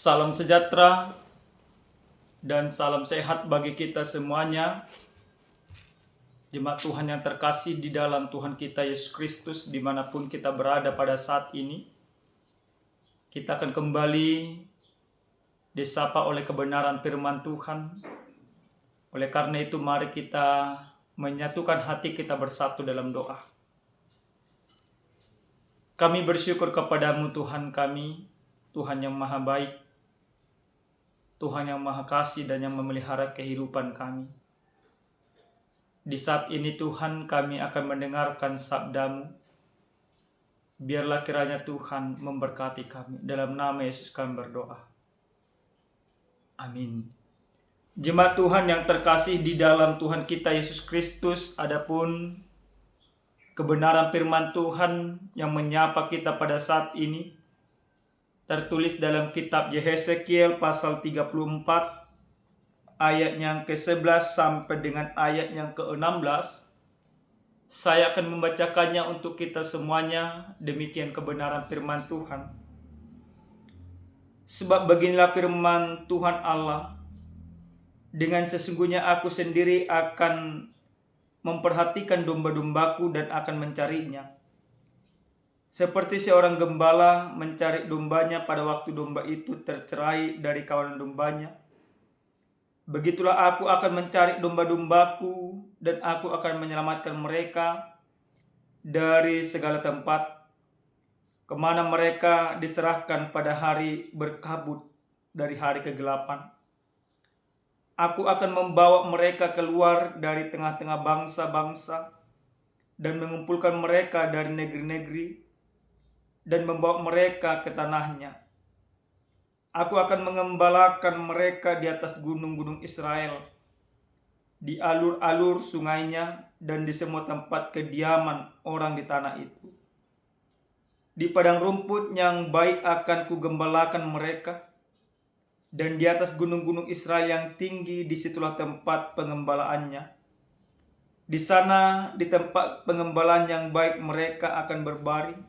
Salam sejahtera dan salam sehat bagi kita semuanya. Jemaat Tuhan yang terkasih di dalam Tuhan kita Yesus Kristus, dimanapun kita berada pada saat ini, kita akan kembali disapa oleh kebenaran firman Tuhan. Oleh karena itu, mari kita menyatukan hati kita bersatu dalam doa. Kami bersyukur kepadamu Tuhan kami, Tuhan yang maha baik, Tuhan yang maha kasih dan yang memelihara kehidupan kami. Di saat ini Tuhan, kami akan mendengarkan sabda-Mu. Biarlah kiranya Tuhan memberkati kami. Dalam nama Yesus kami berdoa. Amin. Jemaat Tuhan yang terkasih di dalam Tuhan kita Yesus Kristus, adapun kebenaran firman Tuhan yang menyapa kita pada saat ini tertulis dalam kitab Yehezekiel pasal 34 ayat yang ke-11 sampai dengan ayat yang ke-16. Saya akan membacakannya untuk kita semuanya. Demikian kebenaran firman Tuhan. Sebab beginilah firman Tuhan Allah, dengan sesungguhnya aku sendiri akan memperhatikan domba-dombaku dan akan mencarinya. Seperti seorang gembala mencari dombanya pada waktu domba itu tercerai dari kawanan dombanya, begitulah aku akan mencari domba-dombaku dan aku akan menyelamatkan mereka dari segala tempat kemana mereka diserahkan pada hari berkabut dari hari kegelapan. Aku akan membawa mereka keluar dari tengah-tengah bangsa-bangsa dan mengumpulkan mereka dari negeri-negeri dan membawa mereka ke tanahnya. Aku akan mengembalakan mereka di atas gunung-gunung Israel, di alur-alur sungainya, dan di semua tempat kediaman orang di tanah itu. Di padang rumput yang baik akan kugembalakan mereka, dan di atas gunung-gunung Israel yang tinggi, disitulah tempat pengembalaannya. Di sana, di tempat pengembalaan yang baik, mereka akan berbaring,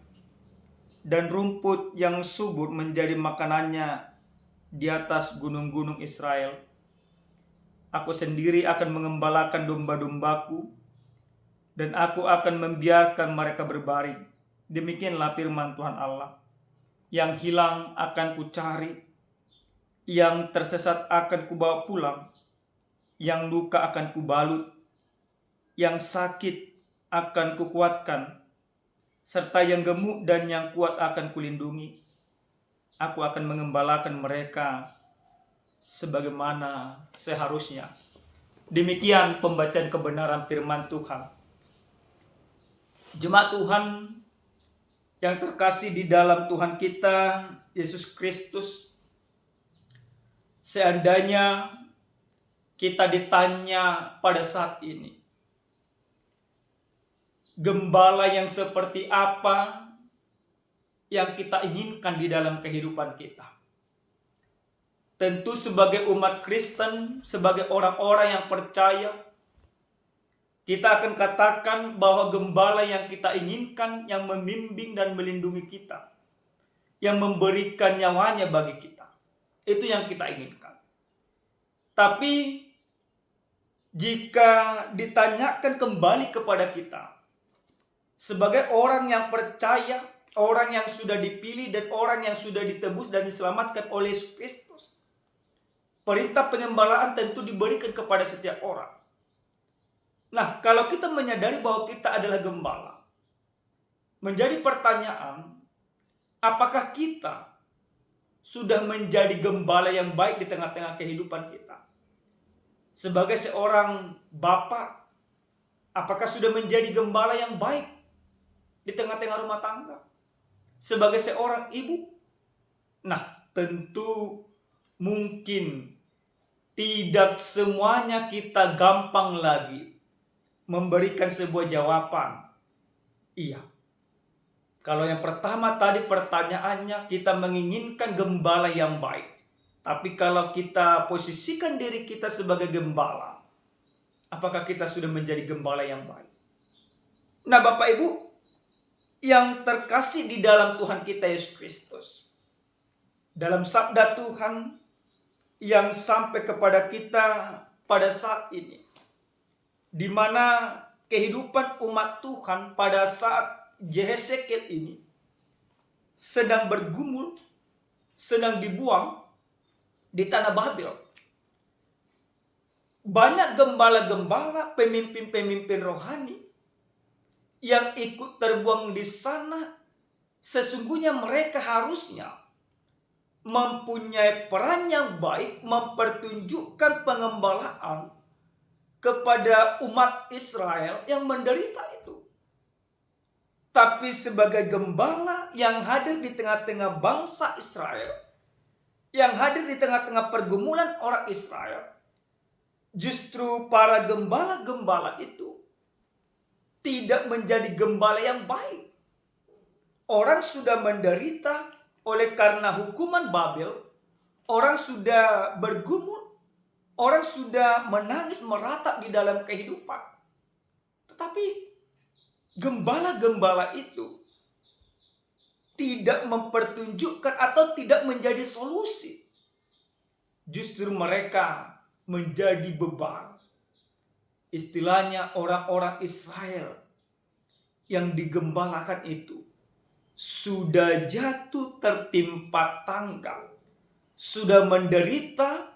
dan rumput yang subur menjadi makanannya di atas gunung-gunung Israel. Aku sendiri akan mengembalakan domba-dombaku, dan aku akan membiarkan mereka berbaring. Demikianlah firman Tuhan Allah. Yang hilang akan kucari, yang tersesat akan kubawa pulang, yang luka akan kubalut, yang sakit akan kukuatkan, serta yang gemuk dan yang kuat akan kulindungi. Aku akan mengembalakan mereka sebagaimana seharusnya. Demikian pembacaan kebenaran firman Tuhan. Jemaat Tuhan yang terkasih di dalam Tuhan kita Yesus Kristus, seandainya kita ditanya pada saat ini, gembala yang seperti apa yang kita inginkan di dalam kehidupan kita? Tentu sebagai umat Kristen, sebagai orang-orang yang percaya, kita akan katakan bahwa gembala yang kita inginkan, yang membimbing dan melindungi kita, yang memberikan nyawanya bagi kita, itu yang kita inginkan. Tapi jika ditanyakan kembali kepada kita, sebagai orang yang percaya, orang yang sudah dipilih dan orang yang sudah ditebus dan diselamatkan oleh Yesus Kristus, perintah pengembalaan tentu diberikan kepada setiap orang. Nah, kalau kita menyadari bahwa kita adalah gembala, menjadi pertanyaan, apakah kita sudah menjadi gembala yang baik di tengah-tengah kehidupan kita? Sebagai seorang bapak, apakah sudah menjadi gembala yang baik di tengah-tengah rumah tangga? Sebagai seorang ibu, nah tentu mungkin tidak semuanya kita gampang lagi memberikan sebuah jawaban. Iya. Kalau yang pertama tadi pertanyaannya, kita menginginkan gembala yang baik. Tapi kalau kita posisikan diri kita sebagai gembala, apakah kita sudah menjadi gembala yang baik? Nah Bapak Ibu yang terkasih di dalam Tuhan kita Yesus Kristus, dalam sabda Tuhan yang sampai kepada kita pada saat ini, di mana kehidupan umat Tuhan pada saat Yehezekiel ini sedang bergumul, sedang dibuang di tanah Babel. Banyak gembala-gembala, pemimpin-pemimpin rohani yang ikut terbuang di sana. Sesungguhnya mereka harusnya mempunyai peran yang baik, mempertunjukkan pengembalaan kepada umat Israel yang menderita itu. Tapi sebagai gembala yang hadir di tengah-tengah bangsa Israel, yang hadir di tengah-tengah pergumulan orang Israel, justru para gembala-gembala itu tidak menjadi gembala yang baik. Orang sudah menderita oleh karena hukuman Babel, orang sudah bergumul, orang sudah menangis meratap di dalam kehidupan. Tetapi gembala-gembala itu tidak mempertunjukkan atau tidak menjadi solusi. Justru mereka menjadi beban. Istilahnya orang-orang Israel yang digembalakan itu sudah jatuh tertimpa tanggal, sudah menderita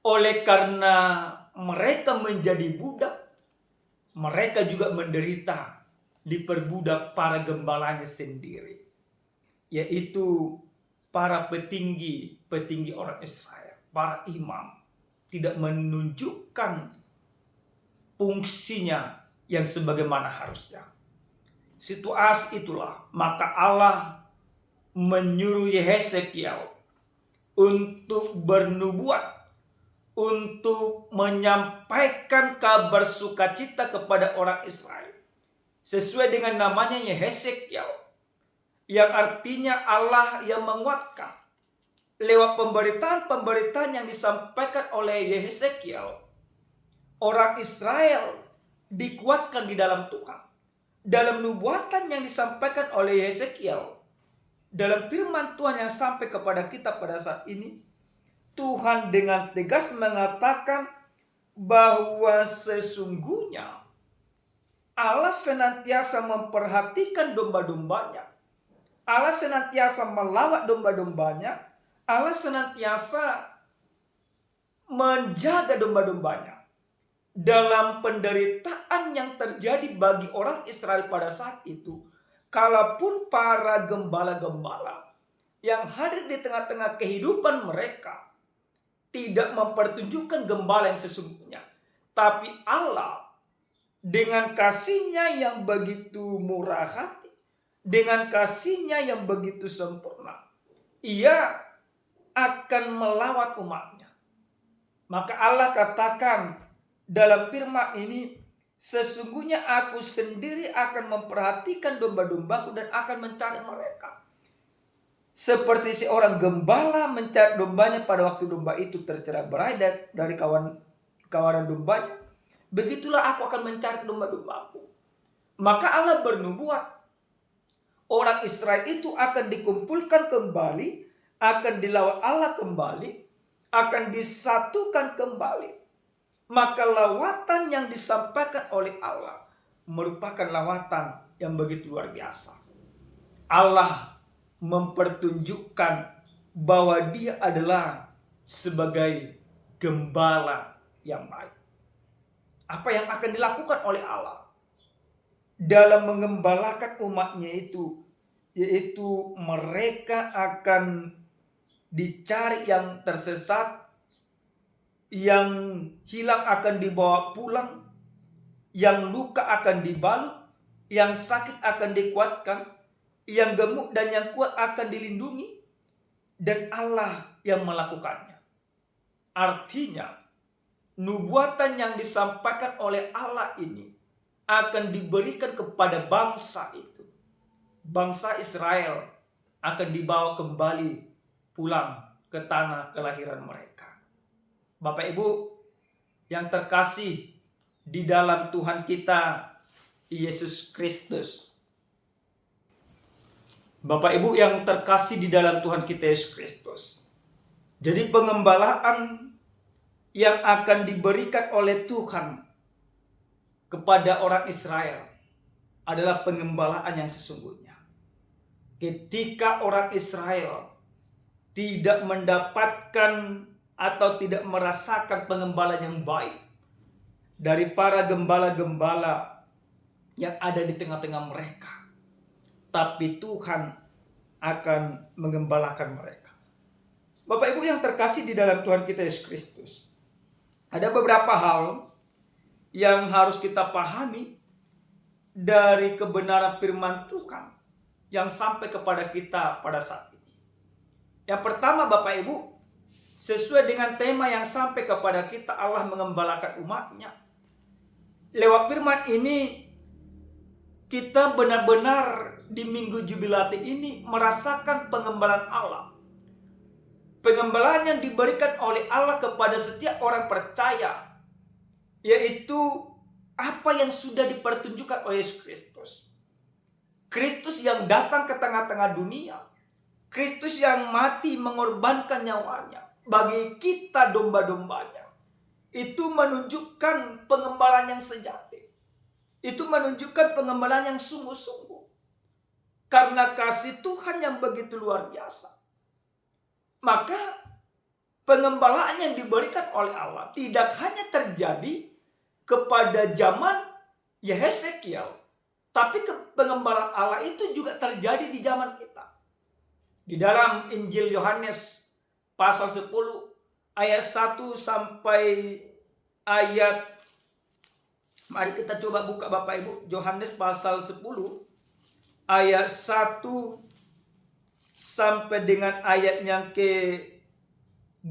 oleh karena mereka menjadi budak. Mereka juga menderita diperbudak para gembalanya sendiri, yaitu para petinggi orang Israel, para imam, tidak menunjukkan fungsinya yang sebagaimana harusnya. Situasi itulah maka Allah menyuruh Yehezekiel untuk bernubuat, untuk menyampaikan kabar sukacita kepada orang Israel. Sesuai dengan namanya Yehezekiel, yang artinya Allah yang menguatkan. Lewat pemberitaan yang disampaikan oleh Yehezekiel, orang Israel dikuatkan di dalam Tuhan. Dalam nubuatan yang disampaikan oleh Yehezekiel, dalam firman Tuhan yang sampai kepada kita pada saat ini, Tuhan dengan tegas mengatakan bahwa sesungguhnya Allah senantiasa memperhatikan domba-dombanya. Allah senantiasa melawat domba-dombanya. Allah senantiasa menjaga domba-dombanya. Dalam penderitaan yang terjadi bagi orang Israel pada saat itu, kalaupun para gembala-gembala yang hadir di tengah-tengah kehidupan mereka tidak mempertunjukkan gembala yang sesungguhnya, tapi Allah dengan kasih-Nya yang begitu murah hati, dengan kasih-Nya yang begitu sempurna, Ia akan melawat umat-Nya. Maka Allah katakan dalam firman ini, sesungguhnya aku sendiri akan memperhatikan domba-dombaku dan akan mencari mereka. Seperti seorang gembala mencari dombanya pada waktu domba itu tercerai-berai dari kawanan dombanya, begitulah aku akan mencari domba-dombaku. Maka Allah bernubuat, orang Israel itu akan dikumpulkan kembali, akan dilawat Allah kembali, akan disatukan kembali. Maka lawatan yang disampaikan oleh Allah merupakan lawatan yang begitu luar biasa. Allah mempertunjukkan bahwa Dia adalah sebagai gembala yang baik. Apa yang akan dilakukan oleh Allah dalam mengembalakan umat-Nya itu, yaitu mereka akan dicari yang tersesat, yang hilang akan dibawa pulang, yang luka akan dibalut, yang sakit akan dikuatkan, yang gemuk dan yang kuat akan dilindungi, dan Allah yang melakukannya. Artinya, nubuatan yang disampaikan oleh Allah ini akan diberikan kepada bangsa itu. Bangsa Israel akan dibawa kembali pulang ke tanah kelahiran mereka. Bapak Ibu yang terkasih di dalam Tuhan kita Yesus Kristus, Bapak Ibu yang terkasih di dalam Tuhan kita Yesus Kristus. Jadi pengembalaan yang akan diberikan oleh Tuhan kepada orang Israel adalah pengembalaan yang sesungguhnya. Ketika orang Israel tidak mendapatkan atau tidak merasakan pengembalaan yang baik dari para gembala-gembala yang ada di tengah-tengah mereka, tapi Tuhan akan mengembalakan mereka. Bapak Ibu yang terkasih di dalam Tuhan kita Yesus Kristus, ada beberapa hal yang harus kita pahami dari kebenaran firman Tuhan yang sampai kepada kita pada saat ini. Yang pertama Bapak Ibu, sesuai dengan tema yang sampai kepada kita, Allah mengembalakan umatnya. Lewat firman ini, kita benar-benar di Minggu Jubilati ini merasakan pengembalaan Allah. Pengembalaan yang diberikan oleh Allah kepada setiap orang percaya, yaitu apa yang sudah dipertunjukkan oleh Yesus Kristus. Kristus yang datang ke tengah-tengah dunia. Kristus yang mati mengorbankan nyawanya bagi kita domba-dombanya. Itu menunjukkan pengembalaan yang sejati. Itu menunjukkan pengembalaan yang sungguh-sungguh. Karena kasih Tuhan yang begitu luar biasa. Maka pengembalaan yang diberikan oleh Allah tidak hanya terjadi kepada zaman Yehezekiel, tapi pengembalaan Allah itu juga terjadi di zaman kita. Di dalam Injil Yohanes pasal 10 ayat 1 sampai ayat, mari kita coba buka Bapak Ibu, Yohanes pasal 10 ayat 1 sampai dengan ayat yang ke-21.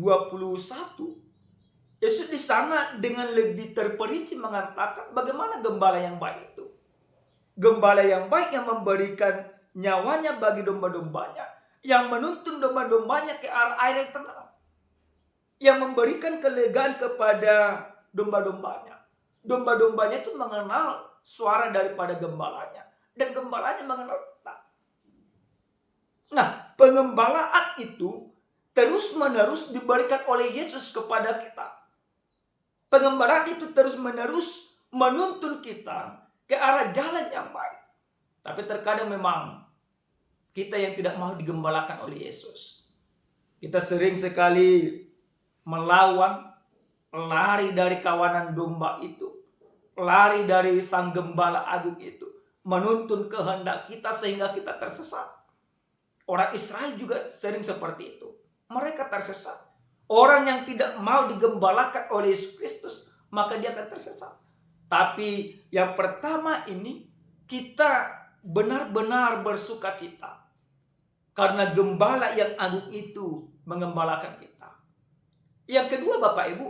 Yesus di sana dengan lebih terperinci mengatakan bagaimana gembala yang baik itu. Gembala yang baik yang memberikan nyawanya bagi domba-dombanya, yang menuntun domba-dombanya ke arah air yang tenang, yang memberikan kelegaan kepada domba-dombanya. Domba-dombanya itu mengenal suara daripada gembalanya, dan gembalanya mengenal kita. Nah, pengembalaan itu terus-menerus diberikan oleh Yesus kepada kita. Pengembalaan itu terus-menerus menuntun kita ke arah jalan yang baik. Tapi terkadang memang kita yang tidak mau digembalakan oleh Yesus. Kita sering sekali melawan, lari dari kawanan domba itu, lari dari sang gembala agung itu, menuntun kehendak kita sehingga kita tersesat. Orang Israel juga sering seperti itu. Mereka tersesat. Orang yang tidak mau digembalakan oleh Yesus Kristus, maka dia akan tersesat. Tapi yang pertama ini, kita benar-benar bersuka cita. Karena gembala yang agung itu mengembalakan kita. Yang kedua Bapak Ibu,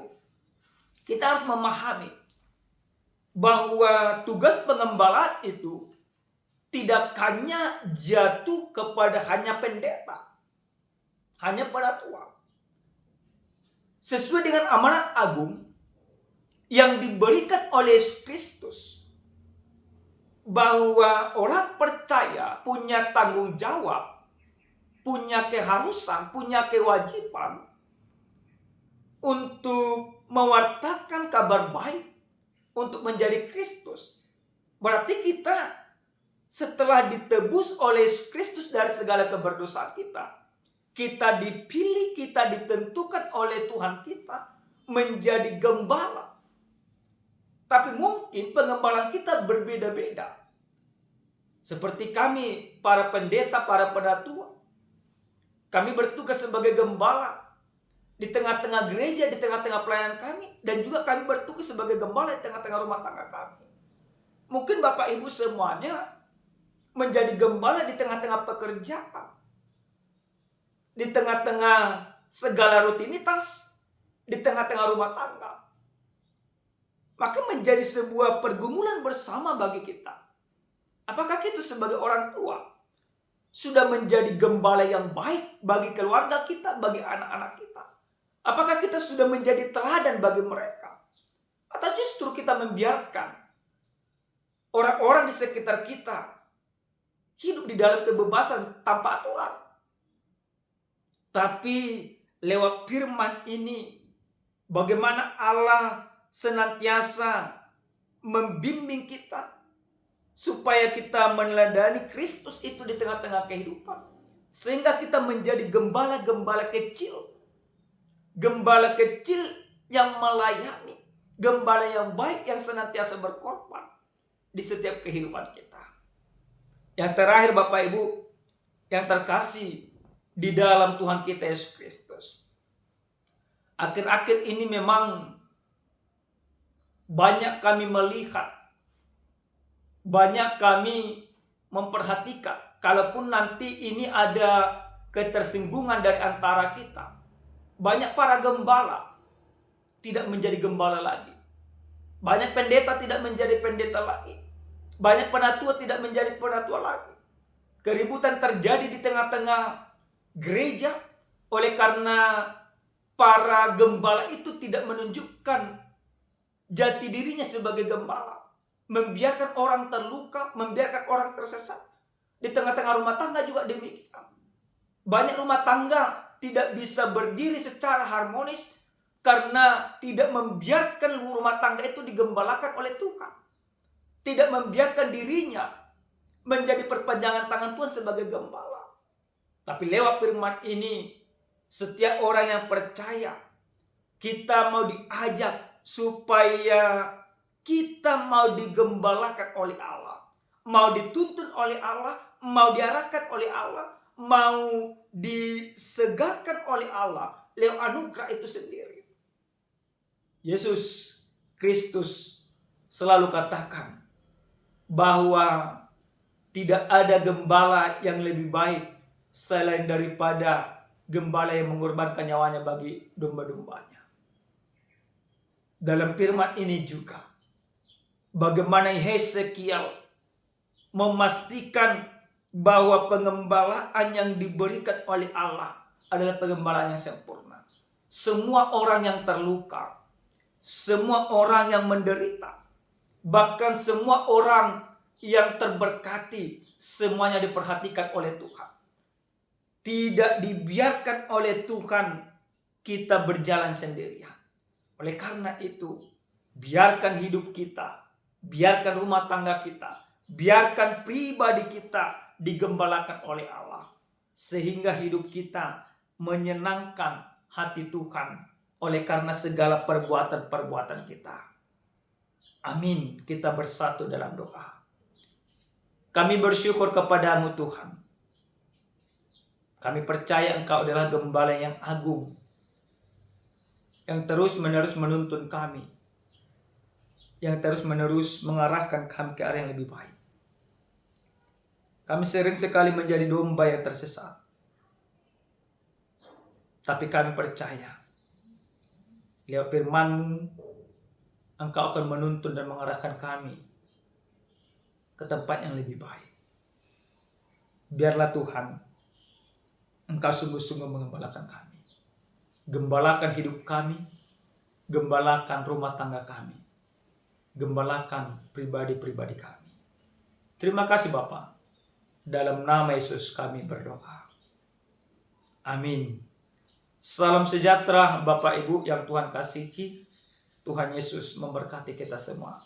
kita harus memahami bahwa tugas pengembalaan itu tidak hanya jatuh kepada hanya pendeta, hanya pada Tuhan. Sesuai dengan amanat agung yang diberikan oleh Yesus Kristus, bahwa orang percaya punya tanggung jawab, punya keharusan, punya kewajiban untuk mewartakan kabar baik, untuk menjadi Kristus. Berarti kita setelah ditebus oleh Kristus dari segala keberdosaan kita, kita dipilih, kita ditentukan oleh Tuhan kita menjadi gembala. Tapi mungkin pengembalaan kita berbeda-beda. Seperti kami, para pendeta, para penatua, kami bertugas sebagai gembala di tengah-tengah gereja, di tengah-tengah pelayanan kami, dan juga kami bertugas sebagai gembala di tengah-tengah rumah tangga kami. Mungkin Bapak Ibu semuanya menjadi gembala di tengah-tengah pekerjaan, di tengah-tengah segala rutinitas, di tengah-tengah rumah tangga. Maka menjadi sebuah pergumulan bersama bagi kita. Apakah kita sebagai orang tua sudah menjadi gembala yang baik bagi keluarga kita, bagi anak-anak kita? Apakah kita sudah menjadi teladan bagi mereka? Atau justru kita membiarkan orang-orang di sekitar kita hidup di dalam kebebasan tanpa aturan. Tapi lewat firman ini, bagaimana Allah senantiasa membimbing kita supaya kita meneladani Kristus itu di tengah-tengah kehidupan. Sehingga kita menjadi gembala-gembala kecil. Gembala kecil yang melayani. Gembala yang baik yang senantiasa berkorban di setiap kehidupan kita. Yang terakhir Bapak Ibu yang terkasih di dalam Tuhan kita Yesus Kristus. Akhir-akhir ini memang banyak kami melihat, banyak kami memperhatikan, kalaupun nanti ini ada ketersinggungan dari antara kita, banyak para gembala tidak menjadi gembala lagi. Banyak pendeta tidak menjadi pendeta lagi. Banyak penatua tidak menjadi penatua lagi. Keributan terjadi di tengah-tengah gereja oleh karena para gembala itu tidak menunjukkan jati dirinya sebagai gembala. Membiarkan orang terluka, membiarkan orang tersesat. Di tengah-tengah rumah tangga juga demikian. Banyak rumah tangga tidak bisa berdiri secara harmonis karena tidak membiarkan rumah tangga itu digembalakan oleh Tuhan. Tidak membiarkan dirinya menjadi perpanjangan tangan Tuhan sebagai gembala. Tapi lewat firman ini, setiap orang yang percaya, kita mau diajak supaya kita mau digembalakan oleh Allah. Mau dituntun oleh Allah, mau diarahkan oleh Allah, mau disegarkan oleh Allah lewat anugerah itu sendiri. Yesus Kristus selalu katakan bahwa tidak ada gembala yang lebih baik selain daripada gembala yang mengorbankan nyawanya bagi domba-dombanya. Dalam firman ini juga, bagaimana Hesekiel memastikan bahwa pengembalaan yang diberikan oleh Allah adalah pengembalaan yang sempurna. Semua orang yang terluka, semua orang yang menderita, bahkan semua orang yang terberkati, semuanya diperhatikan oleh Tuhan. Tidak dibiarkan oleh Tuhan kita berjalan sendirian. Oleh karena itu, biarkan hidup kita, biarkan rumah tangga kita, biarkan pribadi kita digembalakan oleh Allah. Sehingga hidup kita menyenangkan hati Tuhan oleh karena segala perbuatan-perbuatan kita. Amin. Kita bersatu dalam doa. Kami bersyukur kepadamu Tuhan. Kami percaya Engkau adalah gembala yang agung, yang terus-menerus menuntun kami, yang terus-menerus mengarahkan kami ke arah yang lebih baik. Kami sering sekali menjadi domba yang tersesat. Tapi kami percaya, lewat firman-Mu, Engkau akan menuntun dan mengarahkan kami ke tempat yang lebih baik. Biarlah Tuhan, Engkau sungguh-sungguh mengembalakan kami. Gembalakan hidup kami, gembalakan rumah tangga kami, gembalakan pribadi-pribadi kami. Terima kasih Bapa. Dalam nama Yesus kami berdoa. Amin. Salam sejahtera Bapak Ibu yang Tuhan kasihi. Tuhan Yesus memberkati kita semua.